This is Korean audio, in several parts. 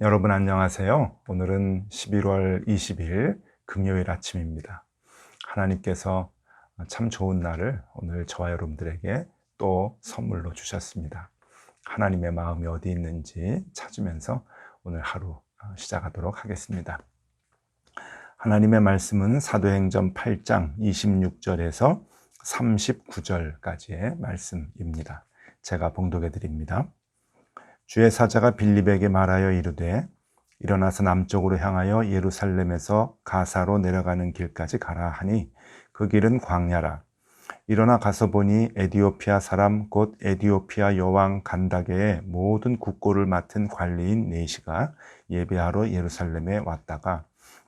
여러분 안녕하세요. 오늘은 11월 20일 금요일 아침입니다. 하나님께서 참 좋은 날을 오늘 저와 여러분들에게 또 선물로 주셨습니다. 하나님의 마음이 어디 있는지 찾으면서 오늘 하루 시작하도록 하겠습니다. 하나님의 말씀은 사도행전 8장 26절에서 39절까지의 말씀입니다. 제가 봉독해 드립니다. 주의 사자가 빌립에게 말하여 이르되 일어나서 남쪽으로 향하여 예루살렘에서 가사로 내려가는 길까지 가라 하니 그 길은 광야라. 일어나 가서 보니 에디오피아 사람 곧 에디오피아 여왕 간다게의 모든 국고를 맡은 관리인 네시가 예배하러 예루살렘에 왔다가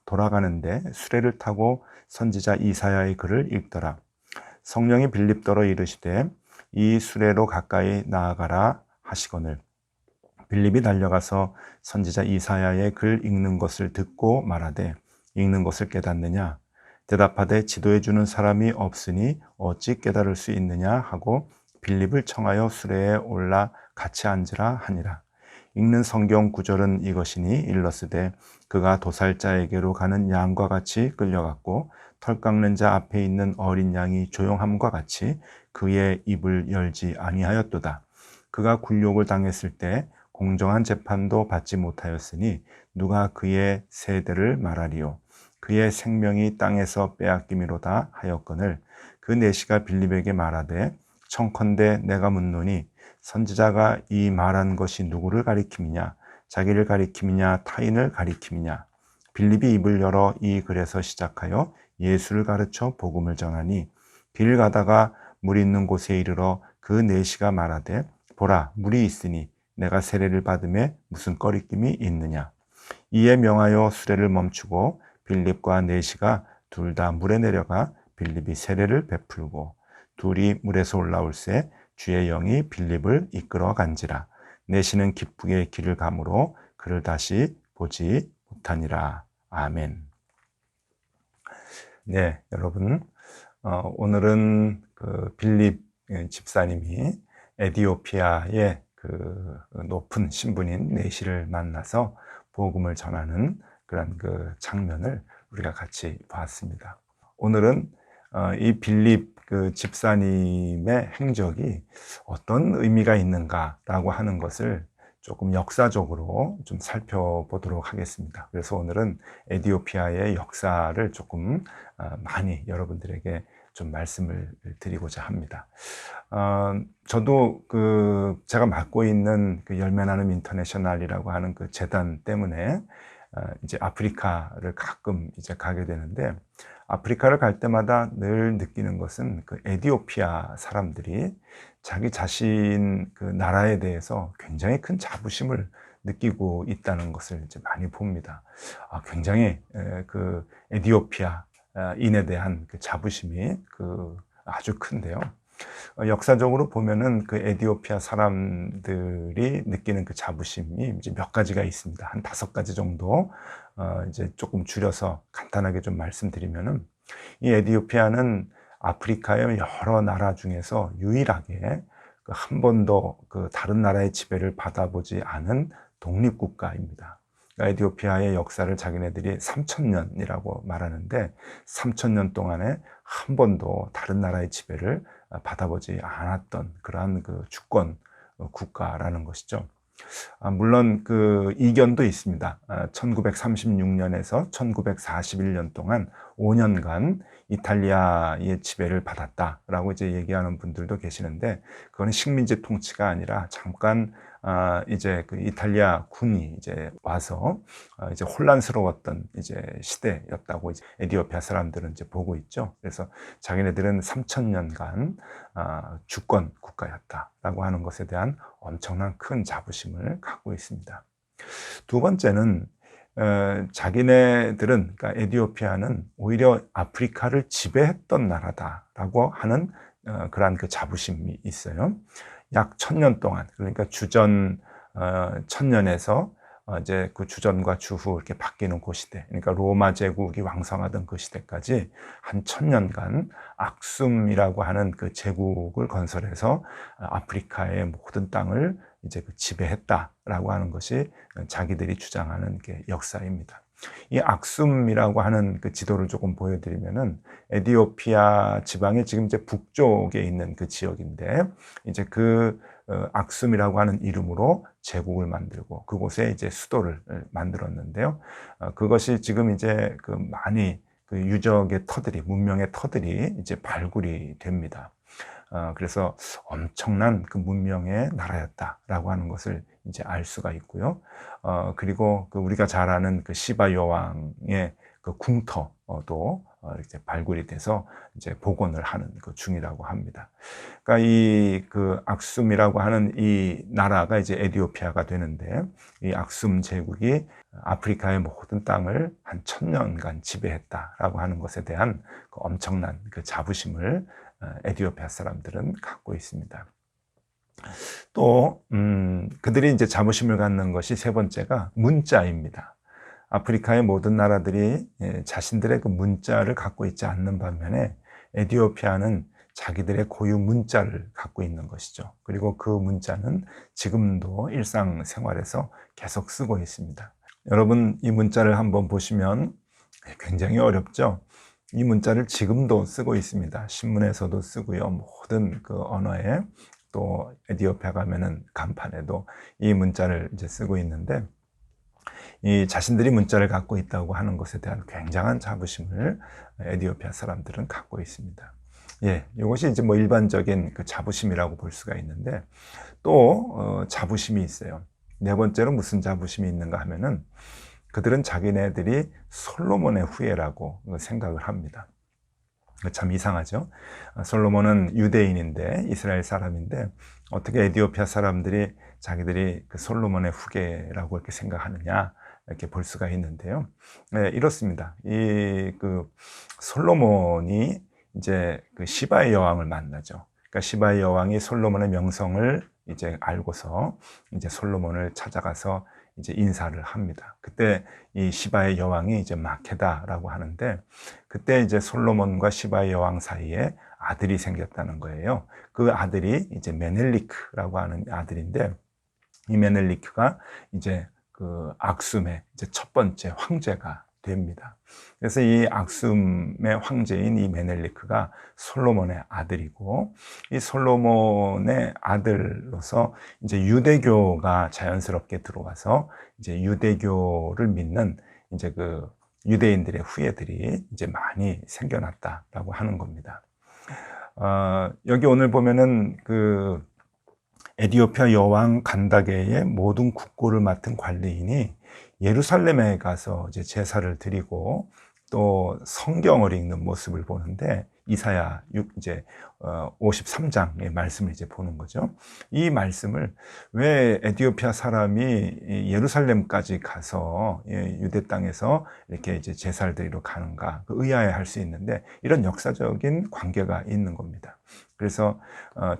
돌아가는데 수레를 타고 선지자 이사야의 글을 읽더라. 성령이 빌립더러 이르시되 이 수레로 가까이 나아가라 하시거늘 빌립이 달려가서 선지자 이사야의 글 읽는 것을 듣고 말하되 읽는 것을 깨닫느냐? 대답하되 지도해 주는 사람이 없으니 어찌 깨달을 수 있느냐 하고 빌립을 청하여 수레에 올라 같이 앉으라 하니라. 읽는 성경 구절은 이것이니 일러스되 그가 도살자에게로 가는 양과 같이 끌려갔고 털 깎는 자 앞에 있는 어린 양이 조용함과 같이 그의 입을 열지 아니하였도다. 그가 굴욕을 당했을 때 공정한 재판도 받지 못하였으니 누가 그의 세대를 말하리요. 그의 생명이 땅에서 빼앗김이로다 하였거늘 그 네시가 빌립에게 말하되 청컨대 내가 묻노니 선지자가 이 말한 것이 누구를 가리킴이냐 자기를 가리킴이냐 타인을 가리킴이냐. 빌립이 입을 열어 이 글에서 시작하여 예수를 가르쳐 복음을 전하니 길 가다가 물 있는 곳에 이르러 그 네시가 말하되 보라 물이 있으니 내가 세례를 받음에 무슨 꺼리낌이 있느냐. 이에 명하여 수레를 멈추고 빌립과 네시가 둘 다 물에 내려가 빌립이 세례를 베풀고 둘이 물에서 올라올새 주의 영이 빌립을 이끌어 간지라. 네시는 기쁘게 길을 가므로 그를 다시 보지 못하니라. 아멘. 네, 여러분 오늘은 그 빌립 집사님이 에디오피아의 그 높은 신분인 네시를 만나서 복음을 전하는 그런 그 장면을 우리가 같이 봤습니다. 오늘은 이 빌립 그 집사님의 행적이 어떤 의미가 있는가라고 하는 것을 조금 역사적으로 좀 살펴보도록 하겠습니다. 그래서 오늘은 에디오피아의 역사를 조금 많이 여러분들에게 좀 말씀을 드리고자 합니다. 저도 제가 맡고 있는 그 열매 나눔 인터내셔널이라고 하는 그 재단 때문에 이제 아프리카를 가끔 이제 가게 되는데 아프리카를 갈 때마다 늘 느끼는 것은 그 에디오피아 사람들이 자기 자신 그 나라에 대해서 굉장히 큰 자부심을 느끼고 있다는 것을 이제 많이 봅니다. 굉장히 그 에디오피아인에 대한 그 자부심이 아주 큰데요. 역사적으로 보면은 그 에디오피아 사람들이 느끼는 그 자부심이 이제 몇 가지가 있습니다. 한 5가지 정도 이제 조금 줄여서 간단하게 좀 말씀드리면은 이 에디오피아는 아프리카의 여러 나라 중에서 유일하게 한 번도 그 다른 나라의 지배를 받아보지 않은 독립국가입니다. 에디오피아의 역사를 자기네들이 3000년이라고 말하는데 3000년 동안에 한 번도 다른 나라의 지배를 받아보지 않았던 그러한 그 주권 국가라는 것이죠. 물론 그 이견도 있습니다. 1936년에서 1941년 동안 5년간 이탈리아의 지배를 받았다라고 이제 얘기하는 분들도 계시는데 그거는 식민지 통치가 아니라 잠깐 이제 그 이탈리아 군이 이제 와서 이제 혼란스러웠던 이제 시대였다고 이제 에디오피아 사람들은 이제 보고 있죠. 그래서 자기네들은 3000년간 주권 국가였다라고 하는 것에 대한 엄청난 큰 자부심을 갖고 있습니다. 두 번째는 자기네들은 그러니까 에디오피아는 오히려 아프리카를 지배했던 나라다라고 하는 그러한 그 자부심이 있어요. 약 1000년 동안 그러니까 주전 1000년에서 이제 그 주전과 주후 이렇게 바뀌는 그 시대, 그러니까 로마 제국이 왕성하던 그 시대까지 한 1000년간 악숨이라고 하는 그 제국을 건설해서 아프리카의 모든 땅을 이제 그 지배했다라고 하는 것이 자기들이 주장하는 게 역사입니다. 이 악숨이라고 하는 그 지도를 조금 보여드리면은 에디오피아 지방의 지금 이제 북쪽에 있는 그 지역인데 이제 그 악숨이라고 하는 이름으로 제국을 만들고 그곳에 이제 수도를 만들었는데요. 그것이 지금 이제 그 많이 그 유적의 터들이 문명의 터들이 이제 발굴이 됩니다. 그래서 엄청난 그 문명의 나라였다라고 하는 것을 이제 알 수가 있고요. 그리고 그 우리가 잘 아는 그 시바 여왕의 그 궁터도 이렇게 발굴이 돼서 이제 복원을 하는 그 중이라고 합니다. 그러니까 이 그 악숨이라고 하는 이 나라가 이제 에디오피아가 되는데 이 악숨 제국이 아프리카의 모든 땅을 한 1000년간 지배했다라고 하는 것에 대한 그 엄청난 그 자부심을 에디오피아 사람들은 갖고 있습니다. 또 그들이 이제 자부심을 갖는 것이 세 번째가 문자입니다. 아프리카의 모든 나라들이 자신들의 그 문자를 갖고 있지 않는 반면에 에디오피아는 자기들의 고유 문자를 갖고 있는 것이죠. 그리고 그 문자는 지금도 일상생활에서 계속 쓰고 있습니다. 여러분 이 문자를 한번 보시면 굉장히 어렵죠. 이 문자를 지금도 쓰고 있습니다. 신문에서도 쓰고요. 모든 그 언어에 또 에디오피아 가면은 간판에도 이 문자를 이제 쓰고 있는데 이 자신들이 문자를 갖고 있다고 하는 것에 대한 굉장한 자부심을 에디오피아 사람들은 갖고 있습니다. 예, 이것이 이제 뭐 일반적인 그 자부심이라고 볼 수가 있는데 또 자부심이 있어요. 네 번째로 무슨 자부심이 있는가 하면은 그들은 자기네들이 솔로몬의 후예라고 생각을 합니다. 참 이상하죠. 솔로몬은 유대인인데 이스라엘 사람인데 어떻게 에디오피아 사람들이 자기들이 그 솔로몬의 후계라고 이렇게 생각하느냐 이렇게 볼 수가 있는데요. 네, 이렇습니다. 이 그 솔로몬이 이제 그 시바의 여왕을 만나죠. 그러니까 시바의 여왕이 솔로몬의 명성을 이제 알고서 이제 솔로몬을 찾아가서 이제 인사를 합니다. 그때 이 시바의 여왕이 이제 마케다라고 하는데 그때 이제 솔로몬과 시바의 여왕 사이에 아들이 생겼다는 거예요. 그 아들이 이제 메넬리크라고 하는 아들인데 이 메넬리크가 이제 그 악숨의 이제 첫 번째 황제가 됩니다. 그래서 이 악숨의 황제인 이 메넬리크가 솔로몬의 아들이고 이 솔로몬의 아들로서 이제 유대교가 자연스럽게 들어와서 이제 유대교를 믿는 이제 그 유대인들의 후예들이 이제 많이 생겨났다라고 하는 겁니다. 여기 오늘 보면은 그 에디오피아 여왕 간다게의 모든 국고를 맡은 관리인이 예루살렘에 가서 이제 제사를 드리고 또 성경을 읽는 모습을 보는데 이사야 53장의 말씀을 이제 보는 거죠. 이 말씀을 왜 에디오피아 사람이 예루살렘까지 가서 유대 땅에서 이렇게 이제 제사를 드리러 가는가 의아해할 수 있는데 이런 역사적인 관계가 있는 겁니다. 그래서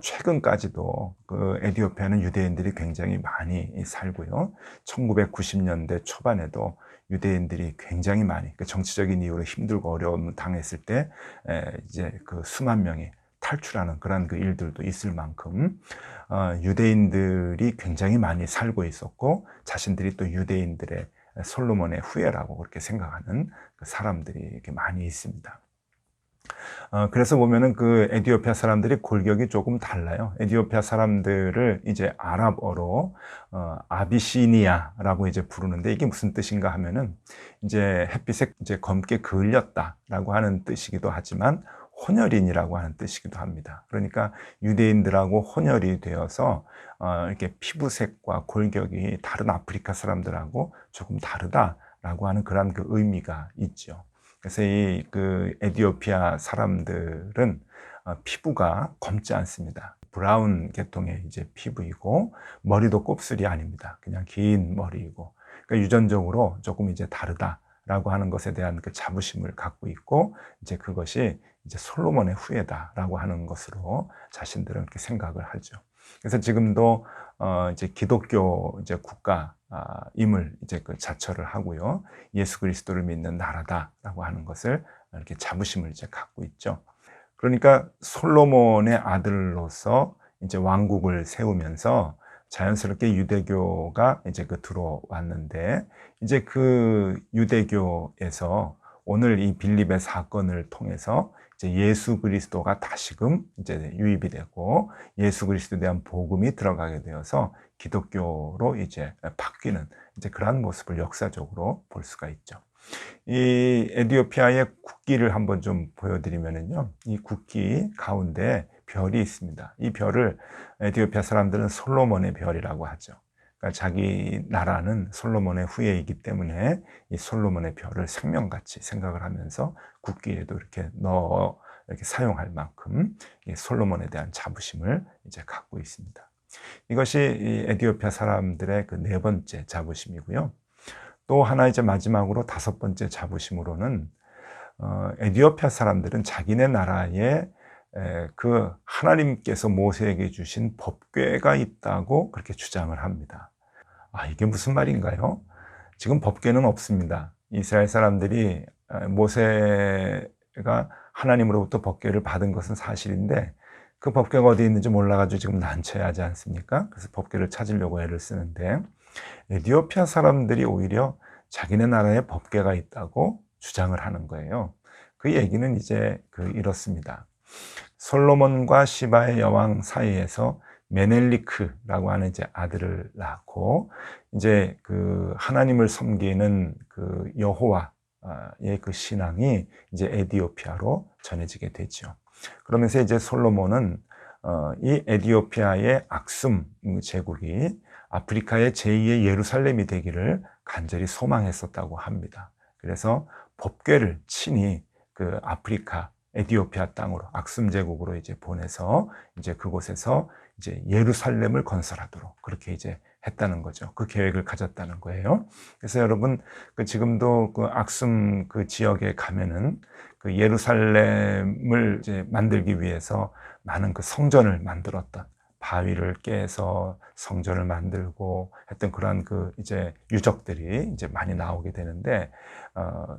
최근까지도 그 에디오피아는 유대인들이 굉장히 많이 살고요. 1990년대 초반에도 유대인들이 굉장히 많이 그 정치적인 이유로 힘들고 어려움을 당했을 때 이제 그 수만 명이 탈출하는 그런 그 일들도 있을 만큼 유대인들이 굉장히 많이 살고 있었고 자신들이 또 유대인들의 솔로몬의 후예라고 그렇게 생각하는 그 사람들이 이렇게 많이 있습니다. 그래서 보면은 그 에디오피아 사람들이 골격이 조금 달라요. 에디오피아 사람들을 이제 아랍어로 아비시니아라고 이제 부르는데 이게 무슨 뜻인가 하면은 이제 햇빛에 이제 검게 그을렸다라고 하는 뜻이기도 하지만 혼혈인이라고 하는 뜻이기도 합니다. 그러니까 유대인들하고 혼혈이 되어서 이렇게 피부색과 골격이 다른 아프리카 사람들하고 조금 다르다라고 하는 그런 그 의미가 있죠. 그래서 이 그 에디오피아 사람들은 피부가 검지 않습니다. 브라운 계통의 이제 피부이고 머리도 곱슬이 아닙니다. 그냥 긴 머리이고 그러니까 유전적으로 조금 이제 다르다라고 하는 것에 대한 그 자부심을 갖고 있고 이제 그것이 이제 솔로몬의 후예다라고 하는 것으로 자신들은 그렇게 생각을 하죠. 그래서 지금도 이제 기독교 이제 국가임을 이제 그 자처를 하고요. 예수 그리스도를 믿는 나라다라고 하는 것을 이렇게 자부심을 이제 갖고 있죠. 그러니까 솔로몬의 아들로서 이제 왕국을 세우면서 자연스럽게 유대교가 이제 들어왔는데, 이제 그 유대교에서 오늘 이 빌립의 사건을 통해서 이제 예수 그리스도가 다시금 이제 유입이 되고 예수 그리스도에 대한 복음이 들어가게 되어서 기독교로 이제 바뀌는 이제 그러한 모습을 역사적으로 볼 수가 있죠. 이 에티오피아의 국기를 한번 좀 보여드리면은요, 이 국기 가운데 별이 있습니다. 이 별을 에티오피아 사람들은 솔로몬의 별이라고 하죠. 그러니까 자기 나라는 솔로몬의 후예이기 때문에 이 솔로몬의 별을 생명같이 생각을 하면서 국기에도 이렇게 사용할 만큼 이 솔로몬에 대한 자부심을 이제 갖고 있습니다. 이것이 이 에티오피아 사람들의 그 네 번째 자부심이고요. 또 하나 이제 마지막으로 다섯 번째 자부심으로는 에티오피아 사람들은 자기네 나라에 그 하나님께서 모세에게 주신 법궤가 있다고 그렇게 주장을 합니다. 이게 무슨 말인가요? 지금 법궤는 없습니다. 이스라엘 사람들이 모세가 하나님으로부터 법궤를 받은 것은 사실인데 그 법궤가 어디 있는지 몰라가지고 지금 난처해하지 않습니까? 그래서 법궤를 찾으려고 애를 쓰는데 에티오피아 사람들이 오히려 자기네 나라에 법궤가 있다고 주장을 하는 거예요. 그 얘기는 이제 이렇습니다. 솔로몬과 시바의 여왕 사이에서 메넬리크라고 하는 이제 아들을 낳고 이제 그 하나님을 섬기는 그 여호와의 그 신앙이 이제 에티오피아로 전해지게 되죠. 그러면서 이제 솔로몬은 이 에티오피아의 악숨 제국이 아프리카의 제2의 예루살렘이 되기를 간절히 소망했었다고 합니다. 그래서 법궤를 친히 그 아프리카 에티오피아 땅으로 악숨 제국으로 이제 보내서 이제 그곳에서 이제 예루살렘을 건설하도록 그렇게 이제 했다는 거죠. 그 계획을 가졌다는 거예요. 그래서 여러분 지금도 그 악숨 그 지역에 가면은 그 예루살렘을 이제 만들기 위해서 많은 그 성전을 만들었던 바위를 깨서 성전을 만들고 했던 그러한 그 이제 유적들이 이제 많이 나오게 되는데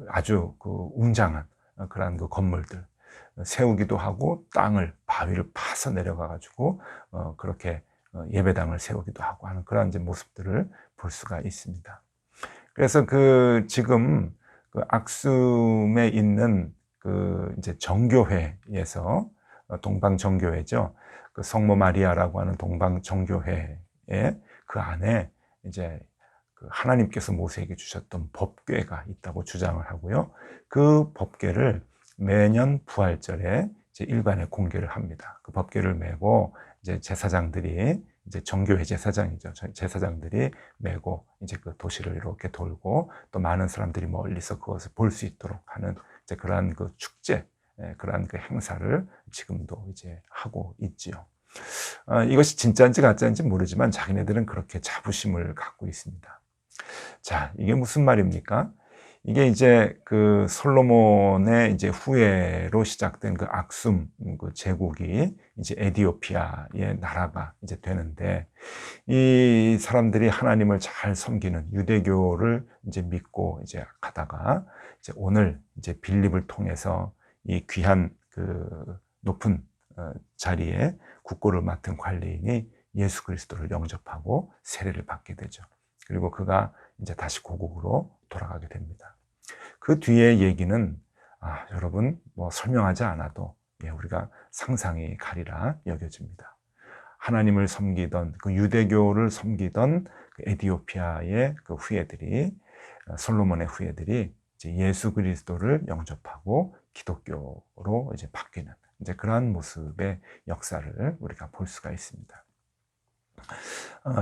아주 그 웅장한 그러한 그 건물들 세우기도 하고 땅을 바위를 파서 내려가 가지고 그렇게 예배당을 세우기도 하고 하는 그런 이제 모습들을 볼 수가 있습니다. 그래서 지금 그 악숨에 있는 그 이제 정교회에서 동방 정교회죠. 그 성모 마리아라고 하는 동방 정교회에 그 안에 이제 그 하나님께서 모세에게 주셨던 법궤가 있다고 주장을 하고요. 그 법궤를 매년 부활절에 이제 일반에 공개를 합니다. 그 법궤를 메고 이제 제사장들이 이제 정교회 제사장이죠. 제사장들이 메고 이제 그 도시를 이렇게 돌고 또 많은 사람들이 멀리서 그것을 볼 수 있도록 하는 이제 그러한 그 축제, 그러한 그 행사를 지금도 이제 하고 있지요. 이것이 진짜인지 가짜인지 모르지만 자기네들은 그렇게 자부심을 갖고 있습니다. 자, 이게 무슨 말입니까? 이게 이제 그 솔로몬의 이제 후예로 시작된 그 악숨 그 제국이 이제 에티오피아의 나라가 이제 되는데 이 사람들이 하나님을 잘 섬기는 유대교를 이제 믿고 이제 가다가 이제 오늘 이제 빌립을 통해서 이 귀한 그 높은 자리에 국고를 맡은 관리인이 예수 그리스도를 영접하고 세례를 받게 되죠. 그리고 그가 이제 다시 고국으로 돌아가게 됩니다. 그 뒤의 얘기는 여러분 뭐 설명하지 않아도 우리가 상상이 가리라 여겨집니다. 하나님을 섬기던 그 유대교를 섬기던 그 에티오피아의 그 후예들이 솔로몬의 후예들이 이제 예수 그리스도를 영접하고 기독교로 이제 바뀌는 이제 그러한 모습의 역사를 우리가 볼 수가 있습니다.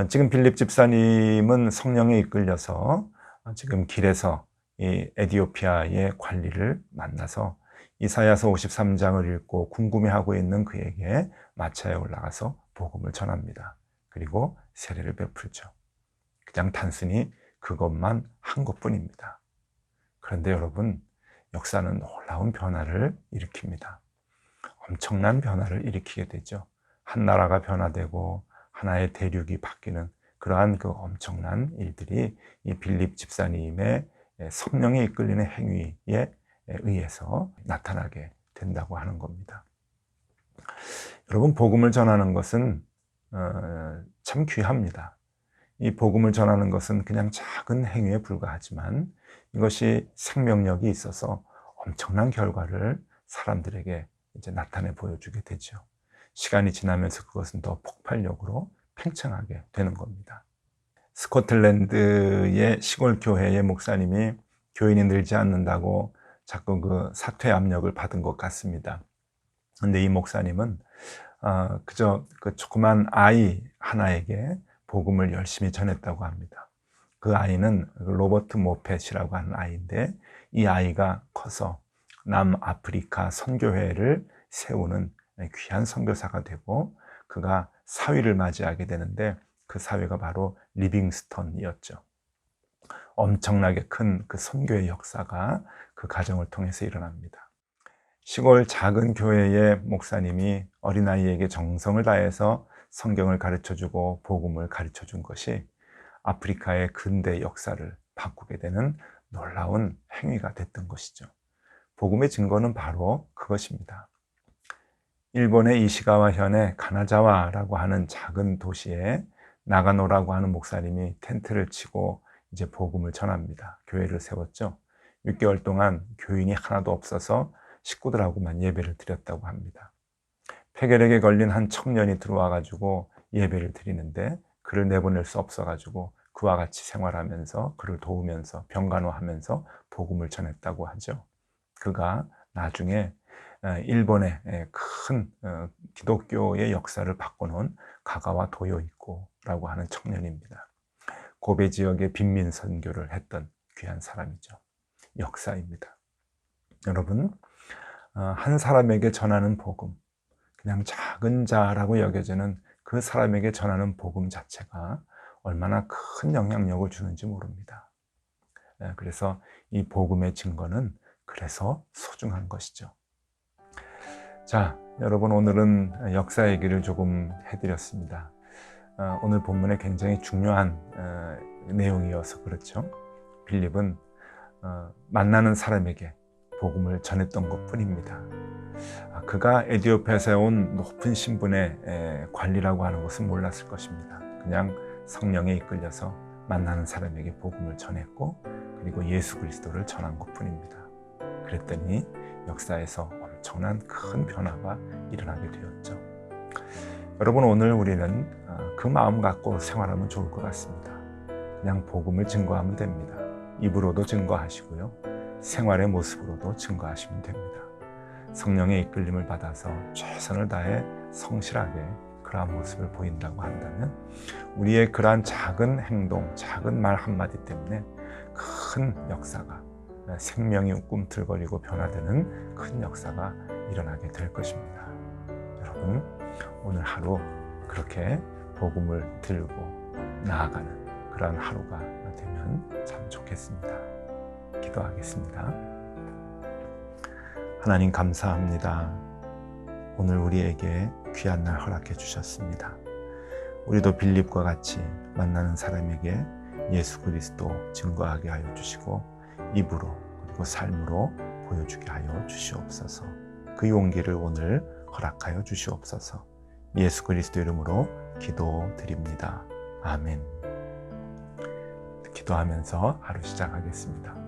지금 빌립 집사님은 성령에 이끌려서 지금 길에서 이 에티오피아의 관리를 만나서 이사야서 53장을 읽고 궁금해하고 있는 그에게 마차에 올라가서 복음을 전합니다. 그리고 세례를 베풀죠. 그냥 단순히 그것만 한 것뿐입니다. 그런데 여러분, 역사는 놀라운 변화를 일으킵니다. 엄청난 변화를 일으키게 되죠. 한 나라가 변화되고 하나의 대륙이 바뀌는 그러한 그 엄청난 일들이 이 빌립 집사님의 성령에 이끌리는 행위에 의해서 나타나게 된다고 하는 겁니다. 여러분, 복음을 전하는 것은 참 귀합니다. 이 복음을 전하는 것은 그냥 작은 행위에 불과하지만 이것이 생명력이 있어서 엄청난 결과를 사람들에게 이제 나타내 보여주게 되죠. 시간이 지나면서 그것은 더 폭발력으로 팽창하게 되는 겁니다. 스코틀랜드의 시골 교회의 목사님이 교인이 늘지 않는다고 자꾸 그 사퇴 압력을 받은 것 같습니다. 근데 이 목사님은 그저 그 조그만 아이 하나에게 복음을 열심히 전했다고 합니다. 그 아이는 로버트 모펫이라고 하는 아이인데 이 아이가 커서 남아프리카 선교회를 세우는 귀한 선교사가 되고 그가 사위를 맞이하게 되는데 그 사위가 바로 리빙스턴이었죠. 엄청나게 큰 그 선교의 역사가 그 가정을 통해서 일어납니다. 시골 작은 교회의 목사님이 어린아이에게 정성을 다해서 성경을 가르쳐주고 복음을 가르쳐준 것이 아프리카의 근대 역사를 바꾸게 되는 놀라운 행위가 됐던 것이죠. 복음의 증거는 바로 그것입니다. 일본의 이시가와 현의 가나자와라고 하는 작은 도시에 나가노라고 하는 목사님이 텐트를 치고 이제 복음을 전합니다. 교회를 세웠죠. 6개월 동안 교인이 하나도 없어서 식구들하고만 예배를 드렸다고 합니다. 폐결핵에 걸린 한 청년이 들어와 가지고 예배를 드리는데 그를 내보낼 수 없어 가지고 그와 같이 생활하면서 그를 도우면서 병간호하면서 복음을 전했다고 하죠. 그가 나중에 일본의 큰 기독교의 역사를 바꿔놓은 가가와 도요이코라고 하는 청년입니다. 고베 지역의 빈민 선교를 했던 귀한 사람이죠. 역사입니다. 여러분, 한 사람에게 전하는 복음, 그냥 작은 자라고 여겨지는 그 사람에게 전하는 복음 자체가 얼마나 큰 영향력을 주는지 모릅니다. 그래서 이 복음의 증거는 그래서 소중한 것이죠. 자, 여러분, 오늘은 역사 얘기를 조금 해드렸습니다. 오늘 본문에 굉장히 중요한 내용이어서 그렇죠. 빌립은 만나는 사람에게 복음을 전했던 것 뿐입니다. 그가 에디오피아에서 온 높은 신분의 관리라고 하는 것은 몰랐을 것입니다. 그냥 성령에 이끌려서 만나는 사람에게 복음을 전했고 그리고 예수 그리스도를 전한 것 뿐입니다. 그랬더니 역사에서 엄청난 큰 변화가 일어나게 되었죠. 여러분, 오늘 우리는 그 마음 갖고 생활하면 좋을 것 같습니다. 그냥 복음을 증거하면 됩니다. 입으로도 증거하시고요. 생활의 모습으로도 증거하시면 됩니다. 성령의 이끌림을 받아서 최선을 다해 성실하게 그러한 모습을 보인다고 한다면 우리의 그러한 작은 행동, 작은 말 한마디 때문에 큰 역사가, 생명이 꿈틀거리고 변화되는 큰 역사가 일어나게 될 것입니다. 여러분, 오늘 하루 그렇게 복음을 들고 나아가는 그러한 하루가 되면 참 좋겠습니다. 기도하겠습니다. 하나님, 감사합니다. 오늘 우리에게 귀한 날 허락해 주셨습니다. 우리도 빌립과 같이 만나는 사람에게 예수 그리스도 증거하게 하여 주시고 입으로 그리고 삶으로 보여주게 하여 주시옵소서. 그 용기를 오늘 허락하여 주시옵소서. 예수 그리스도 이름으로 기도드립니다. 아멘. 기도하면서 하루 시작하겠습니다.